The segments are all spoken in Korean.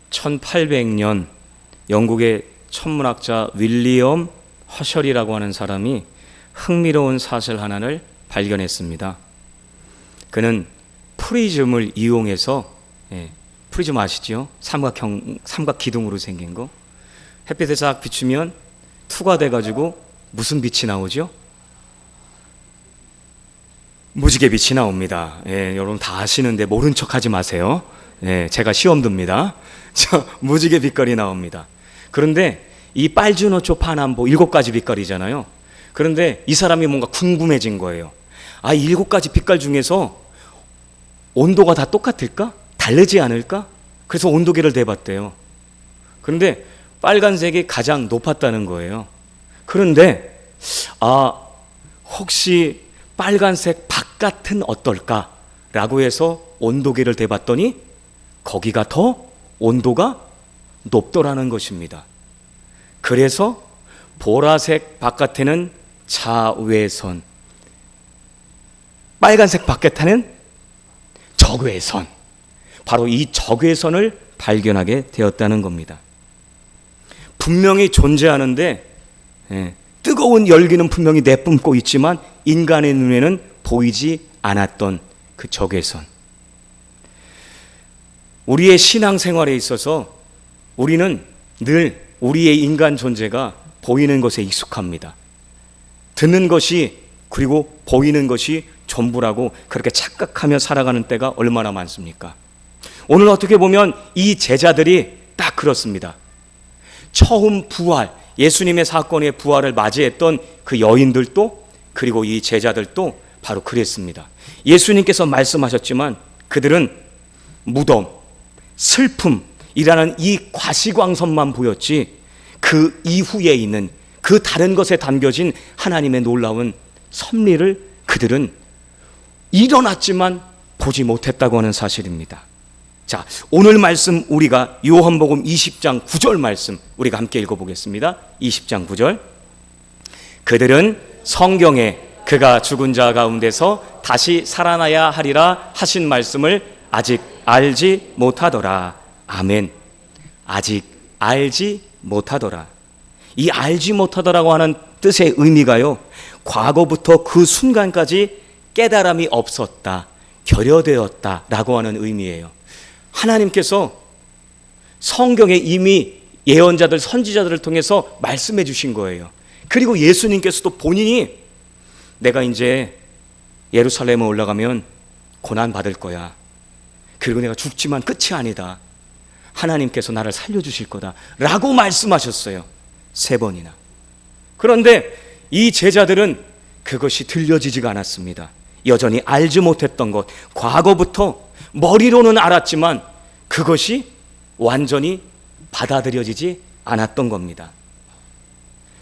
1800년 영국의 천문학자 윌리엄 허셜이라고 하는 사람이 흥미로운 사실 하나를 발견했습니다. 그는 프리즘을 이용해서, 프리즘 아시죠? 삼각 기둥으로 생긴 거. 햇빛에 싹 비추면 투과돼가지고 무슨 빛이 나오죠? 무지개 빛이 나옵니다. 여러분 다 아시는데 모른 척하지 마세요. 제가 시험 듭니다. 무지개 빛깔이 나옵니다. 그런데 이 빨주노초 파남보 7가지 빛깔이잖아요. 그런데 이 사람이 뭔가 궁금해진 거예요. 이 7가지 빛깔 중에서 온도가 다 똑같을까? 다르지 않을까? 그래서 온도계를 대봤대요. 그런데 빨간색이 가장 높았다는 거예요. 그런데 혹시 빨간색 바깥은 어떨까? 라고 해서 온도계를 대봤더니 거기가 더 온도가 높더라는 것입니다. 그래서 보라색 바깥에는 자외선, 빨간색 바깥에는 적외선, 바로 이 적외선을 발견하게 되었다는 겁니다. 분명히 존재하는데 뜨거운 열기는 분명히 내뿜고 있지만 인간의 눈에는 보이지 않았던 그 적외선. 우리의 신앙생활에 있어서 우리는 늘 우리의 인간 존재가 보이는 것에 익숙합니다. 듣는 것이 그리고 보이는 것이 전부라고 그렇게 착각하며 살아가는 때가 얼마나 많습니까? 오늘 어떻게 보면 이 제자들이 딱 그렇습니다. 처음 부활, 예수님의 사건의 부활을 맞이했던 그 여인들도 그리고 이 제자들도 바로 그랬습니다. 예수님께서 말씀하셨지만 그들은 무덤, 슬픔이라는 이 과시광선만 보였지 그 이후에 있는 그 다른 것에 담겨진 하나님의 놀라운 섭리를 그들은 일어났지만 보지 못했다고 하는 사실입니다. 자, 오늘 말씀 우리가 요한복음 20장 9절 말씀 우리가 함께 읽어보겠습니다. 20장 9절. 그들은 성경에 그가 죽은 자 가운데서 다시 살아나야 하리라 하신 말씀을 아직 알지 못하더라. 아멘. 아직 알지 못하더라. 이 알지 못하더라고 하는 뜻의 의미가요, 과거부터 그 순간까지 깨달음이 없었다, 결여되었다 라고 하는 의미예요. 하나님께서 성경에 이미 예언자들, 선지자들을 통해서 말씀해 주신 거예요. 그리고 예수님께서도 본인이 내가 이제 예루살렘에 올라가면 고난 받을 거야. 그리고 내가 죽지만 끝이 아니다. 하나님께서 나를 살려주실 거다 라고 말씀하셨어요. 3번이나. 그런데 이 제자들은 그것이 들려지지가 않았습니다. 여전히 알지 못했던 것, 과거부터 머리로는 알았지만 그것이 완전히 받아들여지지 않았던 겁니다.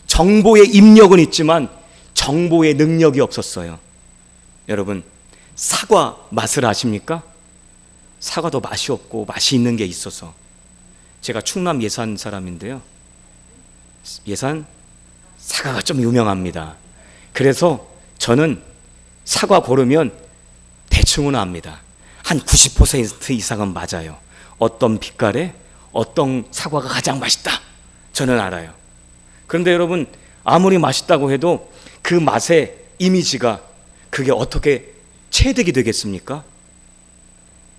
정보의 입력은 있지만 정보의 능력이 없었어요. 여러분, 사과 맛을 아십니까? 사과도 맛이 없고 맛이 있는 게 있어서. 제가 충남 예산 사람인데요, 예산 사과가 좀 유명합니다. 그래서 저는 사과 고르면 대충은 압니다. 한 90% 이상은 맞아요. 어떤 빛깔에 어떤 사과가 가장 맛있다, 저는 알아요. 그런데 여러분, 아무리 맛있다고 해도 그 맛의 이미지가 그게 어떻게 체득이 되겠습니까?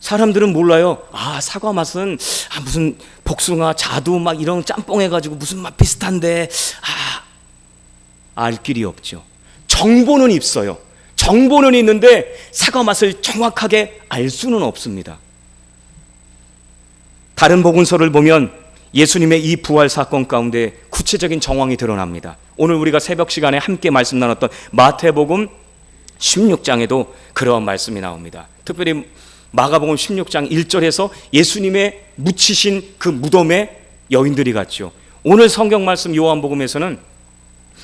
사람들은 몰라요. 사과 맛은 무슨 복숭아, 자두 막 이런 짬뽕 해가지고 무슨 맛 비슷한데 알 길이 없죠. 정보는 있어요. 정보는 있는데 사과 맛을 정확하게 알 수는 없습니다. 다른 복음서를 보면 예수님의 이 부활 사건 가운데 구체적인 정황이 드러납니다. 오늘 우리가 새벽 시간에 함께 말씀 나눴던 마태복음 16장에도 그러한 말씀이 나옵니다. 특별히 마가복음 16장 1절에서 예수님의 묻히신 그 무덤에 여인들이 갔죠. 오늘 성경 말씀 요한복음에서는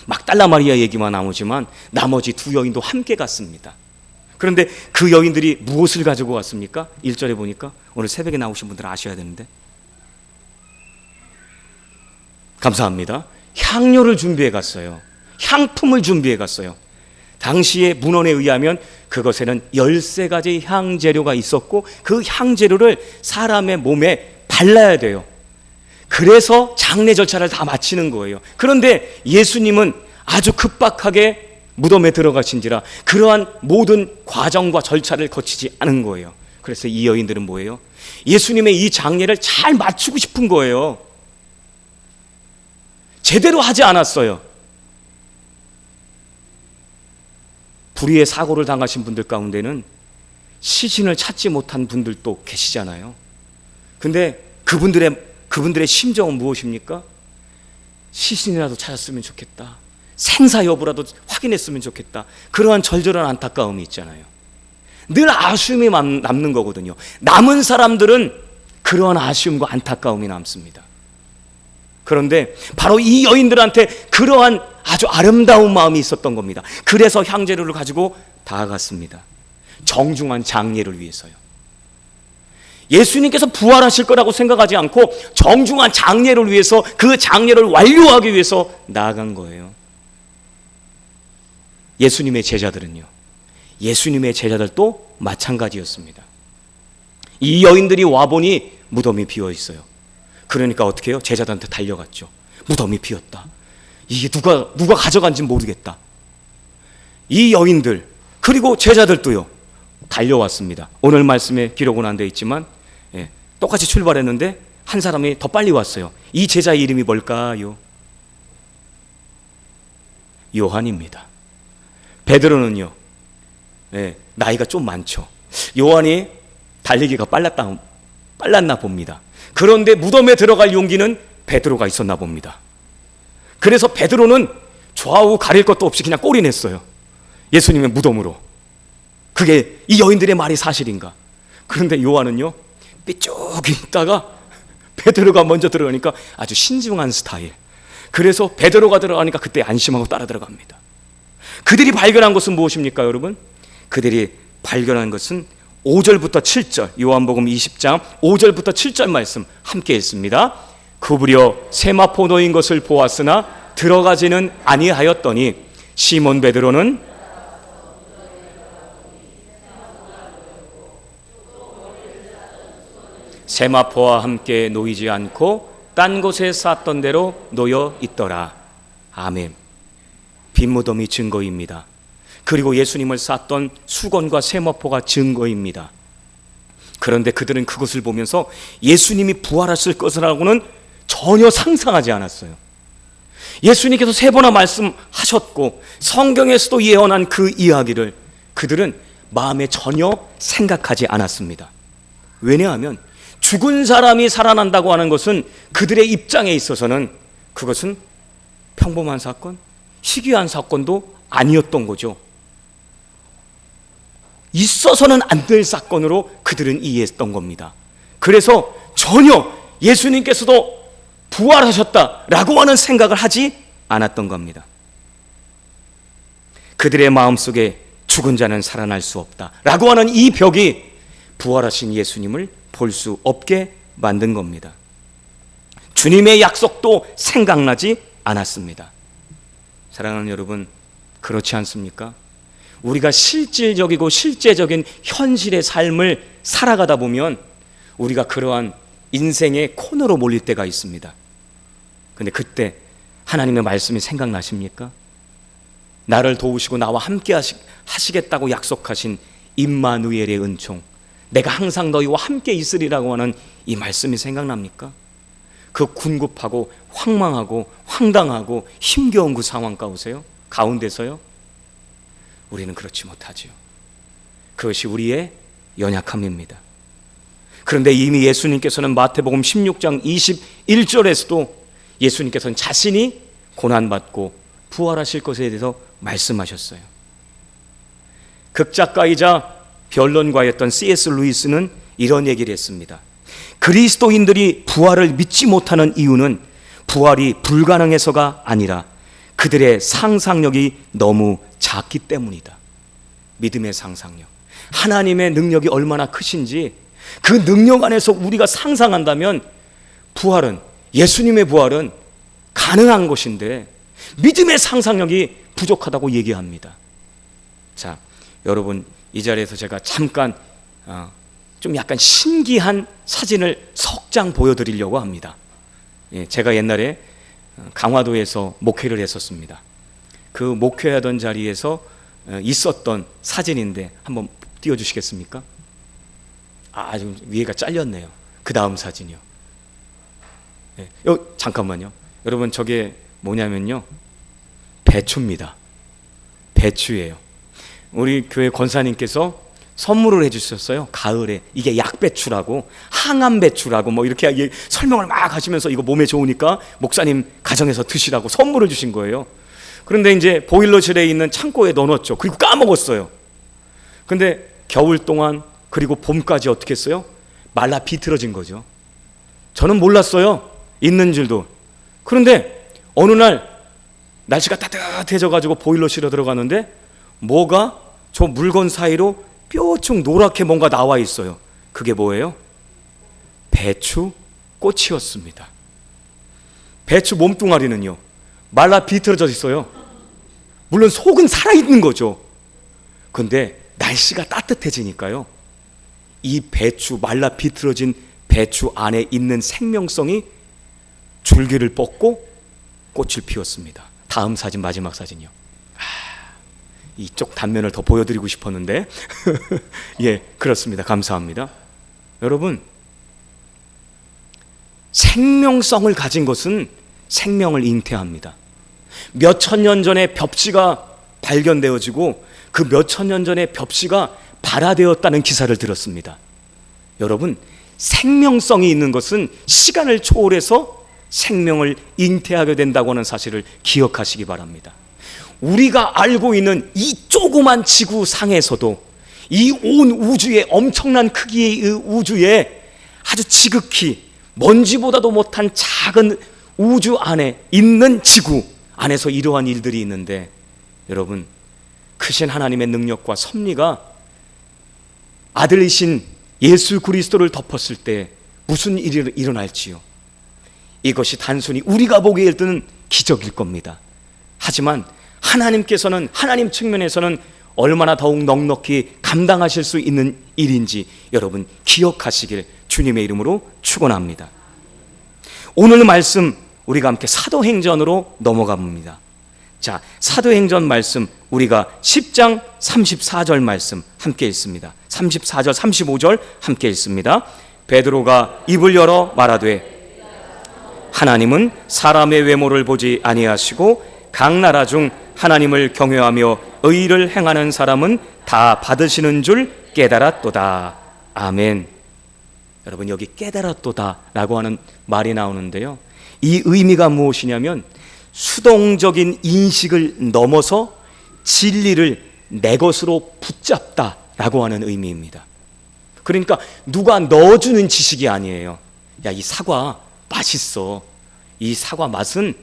막달라 마리아 얘기만 나오지만 나머지 2 여인도 함께 갔습니다. 그런데 그 여인들이 무엇을 가지고 왔습니까? 1절에 보니까, 오늘 새벽에 나오신 분들은 아셔야 되는데, 감사합니다. 향료를 준비해 갔어요. 향품을 준비해 갔어요. 당시의 문헌에 의하면 그것에는 13가지 향재료가 있었고 그 향재료를 사람의 몸에 발라야 돼요. 그래서 장례 절차를 다 마치는 거예요. 그런데 예수님은 아주 급박하게 무덤에 들어가신지라 그러한 모든 과정과 절차를 거치지 않은 거예요. 그래서 이 여인들은 뭐예요? 예수님의 이 장례를 잘 마치고 싶은 거예요. 제대로 하지 않았어요. 불의의 사고를 당하신 분들 가운데는 시신을 찾지 못한 분들도 계시잖아요. 근데 그분들의 심정은 무엇입니까? 시신이라도 찾았으면 좋겠다. 생사 여부라도 확인했으면 좋겠다. 그러한 절절한 안타까움이 있잖아요. 늘 아쉬움이 남는 거거든요. 남은 사람들은 그러한 아쉬움과 안타까움이 남습니다. 그런데 바로 이 여인들한테 그러한 아주 아름다운 마음이 있었던 겁니다. 그래서 향재료를 가지고 다가갔습니다. 정중한 장례를 위해서요. 예수님께서 부활하실 거라고 생각하지 않고 정중한 장례를 위해서, 그 장례를 완료하기 위해서 나아간 거예요. 예수님의 제자들도 마찬가지였습니다. 이 여인들이 와보니 무덤이 비어 있어요. 그러니까 어떻게 해요? 제자들한테 달려갔죠. 무덤이 비었다. 이게 누가 가져간지 모르겠다. 이 여인들 그리고 제자들도요 달려왔습니다. 오늘 말씀에 기록은 안 되어 있지만 똑같이 출발했는데 한 사람이 더 빨리 왔어요. 이 제자의 이름이 뭘까요? 요한입니다. 베드로는요 나이가 좀 많죠. 요한이 달리기가 빨랐나 봅니다. 그런데 무덤에 들어갈 용기는 베드로가 있었나 봅니다. 그래서 베드로는 좌우 가릴 것도 없이 그냥 꼬리냈어요. 예수님의 무덤으로. 그게 이 여인들의 말이 사실인가? 그런데 요한은요 삐쭉 있다가 베드로가 먼저 들어가니까 아주 신중한 스타일. 그래서 베드로가 들어가니까 그때 안심하고 따라 들어갑니다. 그들이 발견한 것은 무엇입니까, 여러분? 그들이 발견한 것은 5절부터 7절, 요한복음 20장 5절부터 7절 말씀 함께 읽습니다. 구부려 세마포 놓인 것을 보았으나 들어가지는 아니하였더니 시몬 베드로는 세마포와 함께 놓이지 않고 딴 곳에 쌌던 대로 놓여 있더라. 아멘. 빈 무덤이 증거입니다. 그리고 예수님을 쌌던 수건과 세마포가 증거입니다. 그런데 그들은 그것을 보면서 예수님이 부활하실 것이라고는 전혀 상상하지 않았어요. 예수님께서 3번이나 말씀하셨고 성경에서도 예언한 그 이야기를 그들은 마음에 전혀 생각하지 않았습니다. 왜냐하면 죽은 사람이 살아난다고 하는 것은 그들의 입장에 있어서는 그것은 평범한 사건, 희귀한 사건도 아니었던 거죠. 있어서는 안 될 사건으로 그들은 이해했던 겁니다. 그래서 전혀 예수님께서도 부활하셨다라고 하는 생각을 하지 않았던 겁니다. 그들의 마음속에 죽은 자는 살아날 수 없다라고 하는 이 벽이 부활하신 예수님을 볼 수 없게 만든 겁니다. 주님의 약속도 생각나지 않았습니다. 사랑하는 여러분, 그렇지 않습니까? 우리가 실질적이고 실제적인 현실의 삶을 살아가다 보면 우리가 그러한 인생의 코너로 몰릴 때가 있습니다. 근데 그때 하나님의 말씀이 생각나십니까? 나를 도우시고 나와 함께 하시겠다고 약속하신 임마누엘의 은총, 내가 항상 너희와 함께 있으리라고 하는 이 말씀이 생각납니까? 그 궁급하고 황망하고 황당하고 힘겨운 그 상황 가운데서요 우리는 그렇지 못하지요. 그것이 우리의 연약함입니다. 그런데 이미 예수님께서는 마태복음 16장 21절에서도 예수님께서는 자신이 고난받고 부활하실 것에 대해서 말씀하셨어요. 극작가이자 변론가였던 C.S. 루이스는 이런 얘기를 했습니다. 그리스도인들이 부활을 믿지 못하는 이유는 부활이 불가능해서가 아니라 그들의 상상력이 너무 작기 때문이다. 믿음의 상상력, 하나님의 능력이 얼마나 크신지 그 능력 안에서 우리가 상상한다면 부활은, 예수님의 부활은 가능한 것인데 믿음의 상상력이 부족하다고 얘기합니다. 자, 여러분, 이 자리에서 제가 잠깐 좀 약간 신기한 사진을 석 장 보여드리려고 합니다. 제가 옛날에 강화도에서 목회를 했었습니다. 그 목회하던 자리에서 있었던 사진인데 한번 띄워주시겠습니까? 지금 위에가 잘렸네요. 그 다음 사진이요. 잠깐만요. 여러분, 저게 뭐냐면요, 배추입니다. 배추예요. 우리 교회 권사님께서 선물을 해주셨어요. 가을에. 이게 약배추라고, 항암배추라고 뭐 이렇게 설명을 막 하시면서 이거 몸에 좋으니까 목사님 가정에서 드시라고 선물을 주신 거예요. 그런데 이제 보일러실에 있는 창고에 넣어놨죠. 그리고 까먹었어요. 근데 겨울 동안 그리고 봄까지 어떻게 했어요? 말라 비틀어진 거죠. 저는 몰랐어요, 있는 줄도. 그런데 어느 날 날씨가 따뜻해져 가지고 보일러실에 들어가는데 뭐가 저 물건 사이로 뾰족 노랗게 뭔가 나와 있어요. 그게 뭐예요? 배추 꽃이었습니다. 배추 몸뚱아리는요, 말라 비틀어져 있어요. 물론 속은 살아있는 거죠. 근데 날씨가 따뜻해지니까요, 이 배추, 말라 비틀어진 배추 안에 있는 생명성이 줄기를 뻗고 꽃을 피웠습니다. 다음 사진, 마지막 사진이요. 이쪽 단면을 더 보여드리고 싶었는데 그렇습니다. 감사합니다. 여러분, 생명성을 가진 것은 생명을 잉태합니다. 몇 천 년 전에 벽지가 발견되어지고 그 몇 천 년 전에 벽지가 발화되었다는 기사를 들었습니다. 여러분, 생명성이 있는 것은 시간을 초월해서 생명을 잉태하게 된다고 하는 사실을 기억하시기 바랍니다. 우리가 알고 있는 이 조그만 지구상에서도 이 온 우주의 엄청난 크기의 우주에 아주 지극히 먼지보다도 못한 작은 우주 안에 있는 지구 안에서 이러한 일들이 있는데, 여러분, 크신 하나님의 능력과 섭리가 아들이신 예수 그리스도를 덮었을 때 무슨 일이 일어날지요. 이것이 단순히 우리가 보기에는 기적일 겁니다. 하지만 하나님께서는, 하나님 측면에서는 얼마나 더욱 넉넉히 감당하실 수 있는 일인지 여러분 기억하시길 주님의 이름으로 축원합니다. 오늘 말씀 우리가 함께 사도행전으로 넘어가 봅니다. 자, 사도행전 말씀 우리가 10장 34절 말씀 함께 읽습니다. 34절 35절 함께 읽습니다. 베드로가 입을 열어 말하되 하나님은 사람의 외모를 보지 아니하시고 각 나라 중 하나님을 경외하며 의를 행하는 사람은 다 받으시는 줄 깨달았도다. 아멘. 여러분, 여기 깨달았도다 라고 하는 말이 나오는데요, 이 의미가 무엇이냐면 수동적인 인식을 넘어서 진리를 내 것으로 붙잡다 라고 하는 의미입니다. 그러니까 누가 넣어주는 지식이 아니에요. 야, 이 사과 맛있어. 이 사과 맛은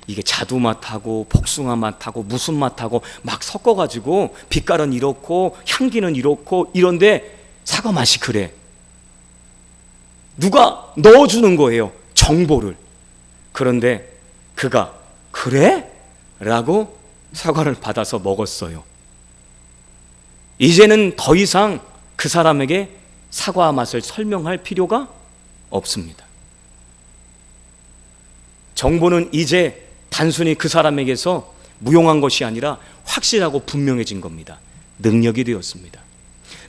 이게 자두 맛하고 복숭아 맛하고 무슨 맛하고 막 섞어가지고 빛깔은 이렇고 향기는 이렇고 이런데 사과 맛이 그래. 누가 넣어주는 거예요, 정보를. 그런데 그가 그래? 라고 사과를 받아서 먹었어요. 이제는 더 이상 그 사람에게 사과 맛을 설명할 필요가 없습니다. 정보는 이제 단순히 그 사람에게서 무용한 것이 아니라 확실하고 분명해진 겁니다. 능력이 되었습니다.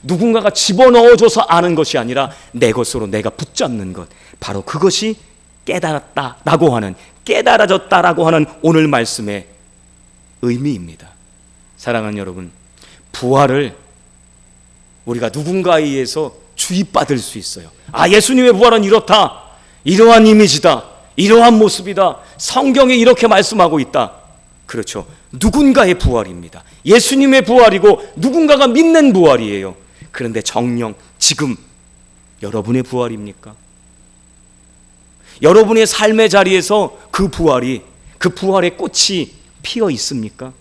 누군가가 집어넣어줘서 아는 것이 아니라 내 것으로 내가 붙잡는 것, 바로 그것이 깨달았다라고 하는, 깨달아졌다라고 하는 오늘 말씀의 의미입니다. 사랑하는 여러분, 부활을 우리가 누군가에 의해서 주입받을 수 있어요. 예수님의 부활은 이렇다, 이러한 이미지다, 이러한 모습이다, 성경에 이렇게 말씀하고 있다. 그렇죠, 누군가의 부활입니다. 예수님의 부활이고 누군가가 믿는 부활이에요. 그런데 정녕 지금 여러분의 부활입니까? 여러분의 삶의 자리에서 그 부활의 꽃이 피어 있습니까?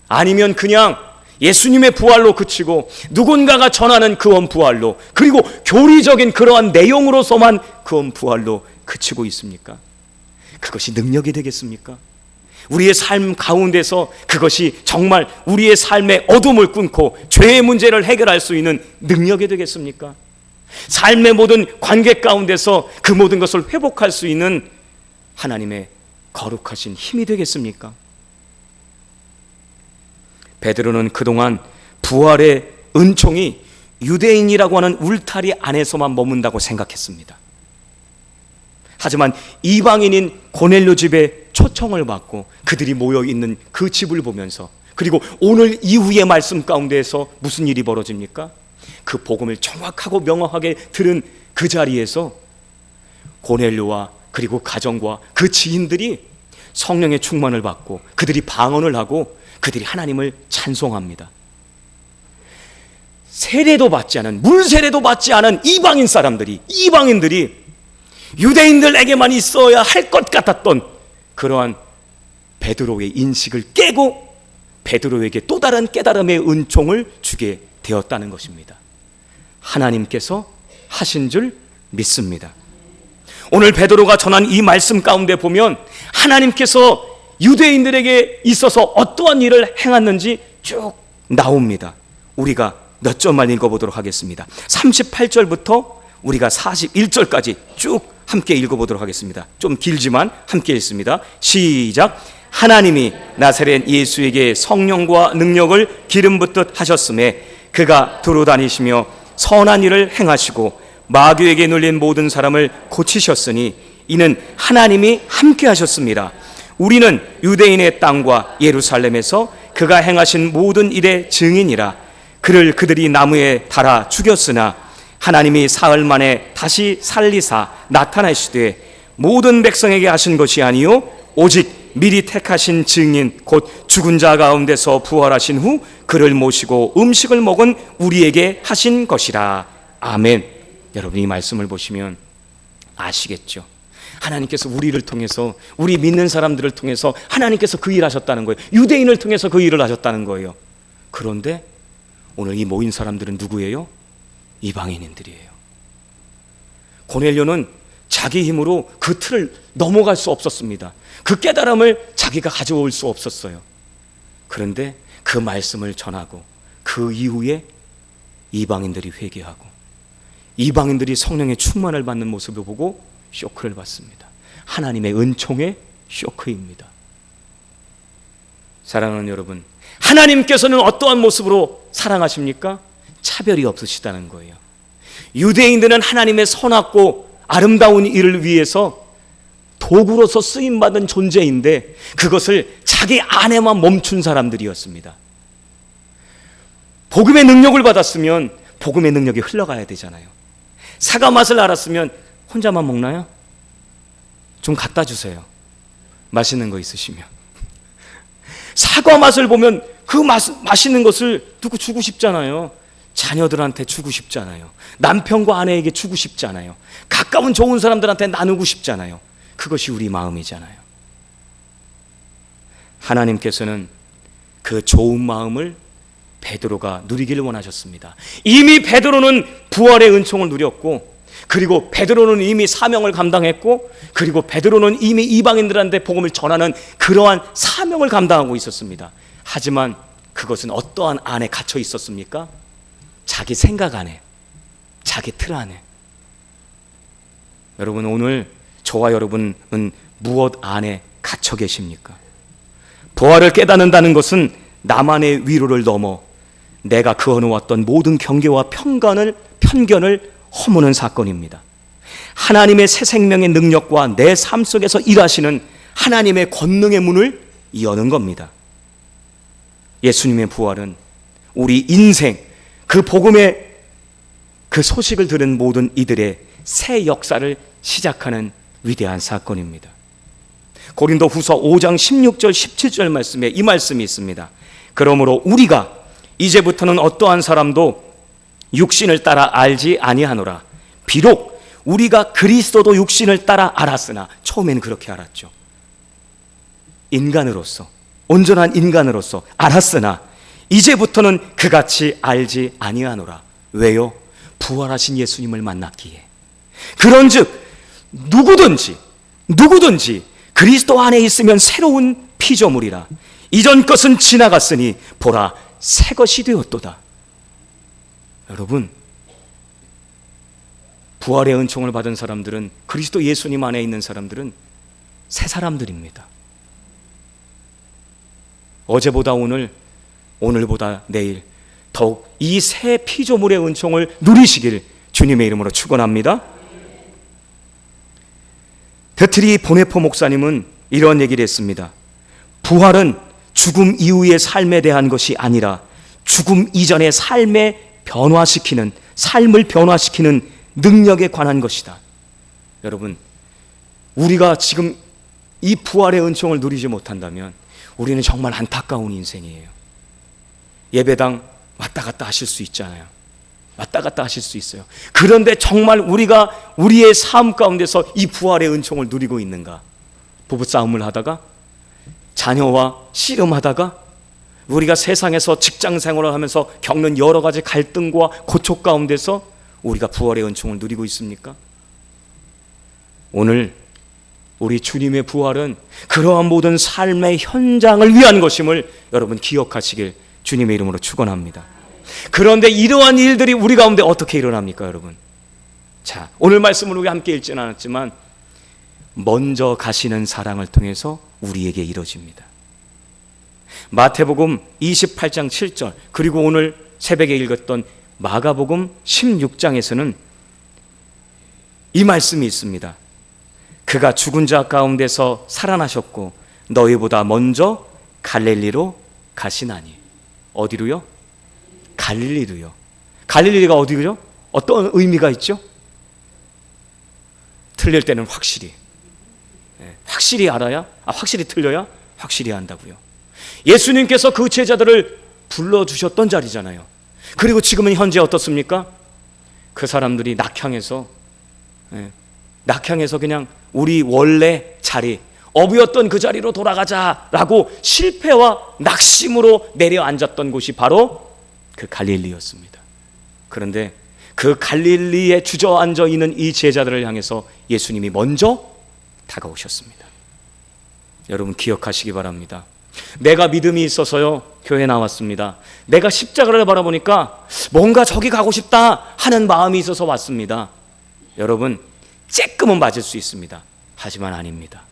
아니면 그냥 예수님의 부활로 그치고 누군가가 전하는 그원 부활로, 그리고 교리적인 그러한 내용으로서만 그원 부활로 그치고 있습니까? 그것이 능력이 되겠습니까? 우리의 삶 가운데서 그것이 정말 우리의 삶의 어둠을 끊고 죄의 문제를 해결할 수 있는 능력이 되겠습니까? 삶의 모든 관계 가운데서 그 모든 것을 회복할 수 있는 하나님의 거룩하신 힘이 되겠습니까? 베드로는 그동안 부활의 은총이 유대인이라고 하는 울타리 안에서만 머문다고 생각했습니다. 하지만 이방인인 고넬료 집에 초청을 받고 그들이 모여있는 그 집을 보면서, 그리고 오늘 이후의 말씀 가운데에서 무슨 일이 벌어집니까? 그 복음을 정확하고 명확하게 들은 그 자리에서 고넬료와 그리고 가정과 그 지인들이 성령의 충만을 받고 그들이 방언을 하고 그들이 하나님을 찬송합니다. 세례도 받지 않은, 물 세례도 받지 않은 이방인들이 유대인들에게만 있어야 할 것 같았던 그러한 베드로의 인식을 깨고 베드로에게 또 다른 깨달음의 은총을 주게 되었다는 것입니다. 하나님께서 하신 줄 믿습니다. 오늘 베드로가 전한 이 말씀 가운데 보면 하나님께서 유대인들에게 있어서 어떠한 일을 행했는지 쭉 나옵니다. 우리가 몇 절만 읽어보도록 하겠습니다. 38절부터 우리가 41절까지 쭉 함께 읽어보도록 하겠습니다. 좀 길지만 함께 읽습니다. 시작. 하나님이 나사렛 예수에게 성령과 능력을 기름 붓듯 하셨음에 그가 두루 다니시며 선한 일을 행하시고 마귀에게 눌린 모든 사람을 고치셨으니 이는 하나님이 함께 하셨습니다. 우리는 유대인의 땅과 예루살렘에서 그가 행하신 모든 일의 증인이라. 그를 그들이 나무에 달아 죽였으나 하나님이 사흘 만에 다시 살리사 나타나시되 모든 백성에게 하신 것이 아니요 오직 미리 택하신 증인 곧 죽은 자 가운데서 부활하신 후 그를 모시고 음식을 먹은 우리에게 하신 것이라. 아멘. 여러분, 이 말씀을 보시면 아시겠죠? 하나님께서 우리를 통해서, 우리 믿는 사람들을 통해서 하나님께서 그 일을 하셨다는 거예요. 유대인을 통해서 그 일을 하셨다는 거예요. 그런데 오늘 이 모인 사람들은 누구예요? 이방인들이에요. 고넬료는 자기 힘으로 그 틀을 넘어갈 수 없었습니다. 그 깨달음을 자기가 가져올 수 없었어요. 그런데 그 말씀을 전하고 그 이후에 이방인들이 회개하고 이방인들이 성령의 충만을 받는 모습을 보고 쇼크를 받습니다. 하나님의 은총의 쇼크입니다. 사랑하는 여러분, 하나님께서는 어떠한 모습으로 사랑하십니까? 차별이 없으시다는 거예요. 유대인들은 하나님의 선악고 아름다운 일을 위해서 도구로서 쓰임받은 존재인데 그것을 자기 안에만 멈춘 사람들이었습니다. 복음의 능력을 받았으면 복음의 능력이 흘러가야 되잖아요. 사과 맛을 알았으면 혼자만 먹나요? 좀 갖다 주세요. 맛있는 거 있으시면. 사과 맛을 보면 그 맛있는 것을 누구 주고 싶잖아요. 자녀들한테 주고 싶잖아요. 남편과 아내에게 주고 싶잖아요. 가까운 좋은 사람들한테 나누고 싶잖아요. 그것이 우리 마음이잖아요. 하나님께서는 그 좋은 마음을 베드로가 누리기를 원하셨습니다. 이미 베드로는 부활의 은총을 누렸고, 그리고 베드로는 이미 사명을 감당했고, 그리고 베드로는 이미 이방인들한테 복음을 전하는 그러한 사명을 감당하고 있었습니다. 하지만 그것은 어떠한 안에 갇혀 있었습니까? 자기 생각 안에, 자기 틀 안에. 여러분, 오늘 저와 여러분은 무엇 안에 갇혀 계십니까? 부활을 깨닫는다는 것은 나만의 위로를 넘어 내가 그어놓았던 모든 경계와 편견을 허무는 사건입니다. 하나님의 새 생명의 능력과 내 삶 속에서 일하시는 하나님의 권능의 문을 여는 겁니다. 예수님의 부활은 우리 인생, 그 복음의 그 소식을 들은 모든 이들의 새 역사를 시작하는 위대한 사건입니다. 고린도 후서 5장 16절 17절 말씀에 이 말씀이 있습니다. 그러므로 우리가 이제부터는 어떠한 사람도 육신을 따라 알지 아니하노라. 비록 우리가 그리스도도 육신을 따라 알았으나, 처음에는 그렇게 알았죠. 인간으로서, 온전한 인간으로서 알았으나 이제부터는 그같이 알지 아니하노라. 왜요? 부활하신 예수님을 만났기에. 그런즉 누구든지 그리스도 안에 있으면 새로운 피조물이라. 이전 것은 지나갔으니 보라 새 것이 되었도다. 여러분, 부활의 은총을 받은 사람들은, 그리스도 예수님 안에 있는 사람들은 새 사람들입니다. 어제보다 오늘, 오늘보다 내일 더욱 이 새 피조물의 은총을 누리시길 주님의 이름으로 축원합니다. 데트리 보네포 목사님은 이런 얘기를 했습니다. 부활은 죽음 이후의 삶에 대한 것이 아니라 죽음 이전의 삶을 변화시키는 능력에 관한 것이다. 여러분, 우리가 지금 이 부활의 은총을 누리지 못한다면 우리는 정말 안타까운 인생이에요. 예배당 왔다 갔다 하실 수 있잖아요. 왔다 갔다 하실 수 있어요. 그런데 정말 우리가 우리의 삶 가운데서 이 부활의 은총을 누리고 있는가? 부부싸움을 하다가, 자녀와 씨름하다가, 우리가 세상에서 직장 생활을 하면서 겪는 여러 가지 갈등과 고촉 가운데서 우리가 부활의 은총을 누리고 있습니까? 오늘 우리 주님의 부활은 그러한 모든 삶의 현장을 위한 것임을 여러분 기억하시길 주님의 이름으로 축원합니다. 그런데 이러한 일들이 우리 가운데 어떻게 일어납니까, 여러분? 자, 오늘 말씀을 우리가 함께 읽지는 않았지만 먼저 가시는 사랑을 통해서 우리에게 이루어집니다. 마태복음 28장 7절, 그리고 오늘 새벽에 읽었던 마가복음 16장에서는 이 말씀이 있습니다. 그가 죽은 자 가운데서 살아나셨고 너희보다 먼저 갈릴리로 가시나니. 어디로요? 갈릴리로요. 갈릴리가 어디로요? 어떤 의미가 있죠? 틀릴 때는 확실히 알아야, 확실히 틀려야 확실히 한다고요. 예수님께서 그 제자들을 불러주셨던 자리잖아요. 그리고 지금은 현재 어떻습니까? 그 사람들이 낙향해서 그냥 우리 원래 자리, 어부였던 그 자리로 돌아가자라고 실패와 낙심으로 내려앉았던 곳이 바로 그 갈릴리였습니다. 그런데 그 갈릴리에 주저앉아 있는 이 제자들을 향해서 예수님이 먼저 다가오셨습니다. 여러분 기억하시기 바랍니다. 내가 믿음이 있어서요 교회 나왔습니다. 내가 십자가를 바라보니까 뭔가 저기 가고 싶다 하는 마음이 있어서 왔습니다. 여러분 쬐끔은 맞을 수 있습니다. 하지만 아닙니다.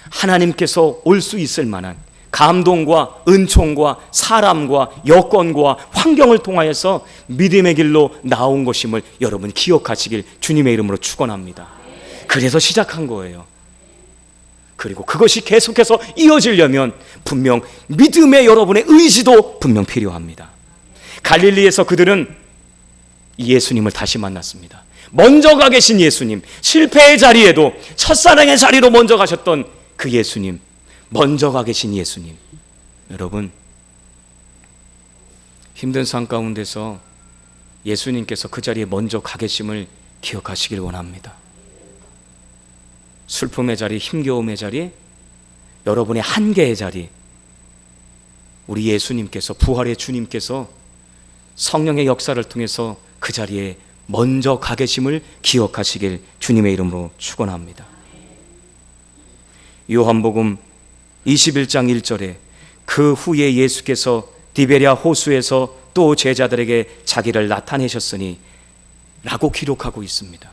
하나님께서 올 수 있을 만한 감동과 은총과 사람과 여건과 환경을 통하여서 믿음의 길로 나온 것임을 여러분 기억하시길 주님의 이름으로 축원합니다. 그래서 시작한 거예요. 그리고 그것이 계속해서 이어지려면 분명 믿음의 여러분의 의지도 분명 필요합니다. 갈릴리에서 그들은 예수님을 다시 만났습니다. 먼저 가 계신 예수님, 실패의 자리에도 첫사랑의 자리로 먼저 가셨던 그 예수님, 먼저 가 계신 예수님. 여러분 힘든 삶 가운데서 예수님께서 그 자리에 먼저 가 계심을 기억하시길 원합니다. 슬픔의 자리, 힘겨움의 자리, 여러분의 한계의 자리, 우리 예수님께서, 부활의 주님께서 성령의 역사를 통해서 그 자리에 먼저 가 계심을 기억하시길 주님의 이름으로 축원합니다. 요한복음 21장 1절에 그 후에 예수께서 디베랴 호수에서 또 제자들에게 자기를 나타내셨으니 라고 기록하고 있습니다.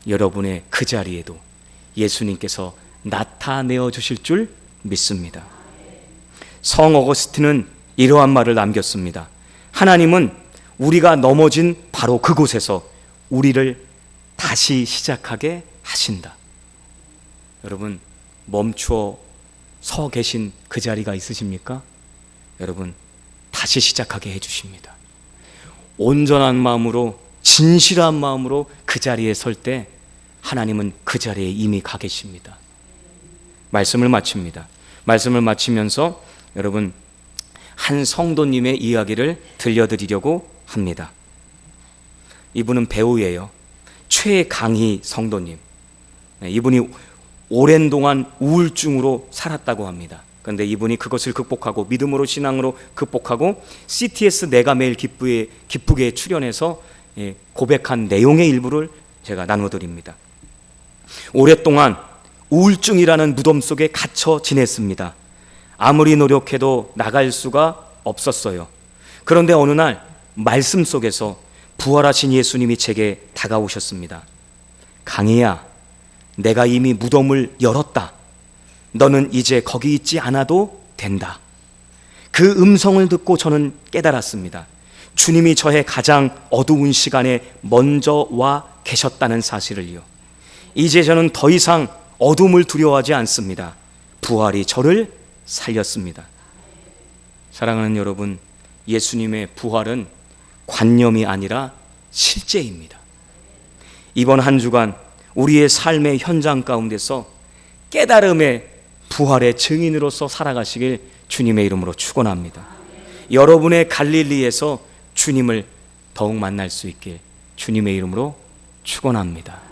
여러분의 그 자리에도 예수님께서 나타내어 주실 줄 믿습니다. 성 어거스틴은 이러한 말을 남겼습니다. 하나님은 우리가 넘어진 바로 그곳에서 우리를 다시 시작하게 하신다. 여러분 멈추어 서 계신 그 자리가 있으십니까? 여러분 다시 시작하게 해주십니다. 온전한 마음으로, 진실한 마음으로 그 자리에 설 때 하나님은 그 자리에 이미 가 계십니다. 말씀을 마칩니다. 말씀을 마치면서 여러분 한 성도님의 이야기를 들려드리려고 합니다. 이분은 배우예요. 최강희 성도님. 이분이 오랜 동안 우울증으로 살았다고 합니다. 그런데 이분이 그것을 극복하고 믿음으로, 신앙으로 극복하고 CTS 내가 매일 기쁘게 출연해서 고백한 내용의 일부를 제가 나눠드립니다. 오랫동안 우울증이라는 무덤 속에 갇혀 지냈습니다. 아무리 노력해도 나갈 수가 없었어요. 그런데 어느 날 말씀 속에서 부활하신 예수님이 제게 다가오셨습니다. 강희야, 내가 이미 무덤을 열었다. 너는 이제 거기 있지 않아도 된다. 그 음성을 듣고 저는 깨달았습니다. 주님이 저의 가장 어두운 시간에 먼저 와 계셨다는 사실을요. 이제 저는 더 이상 어둠을 두려워하지 않습니다. 부활이 저를 살렸습니다. 사랑하는 여러분, 예수님의 부활은 관념이 아니라 실제입니다. 이번 한 주간 우리의 삶의 현장 가운데서 깨달음의 부활의 증인으로서 살아가시길 주님의 이름으로 축원합니다. 여러분의 갈릴리에서 주님을 더욱 만날 수 있길 주님의 이름으로 축원합니다.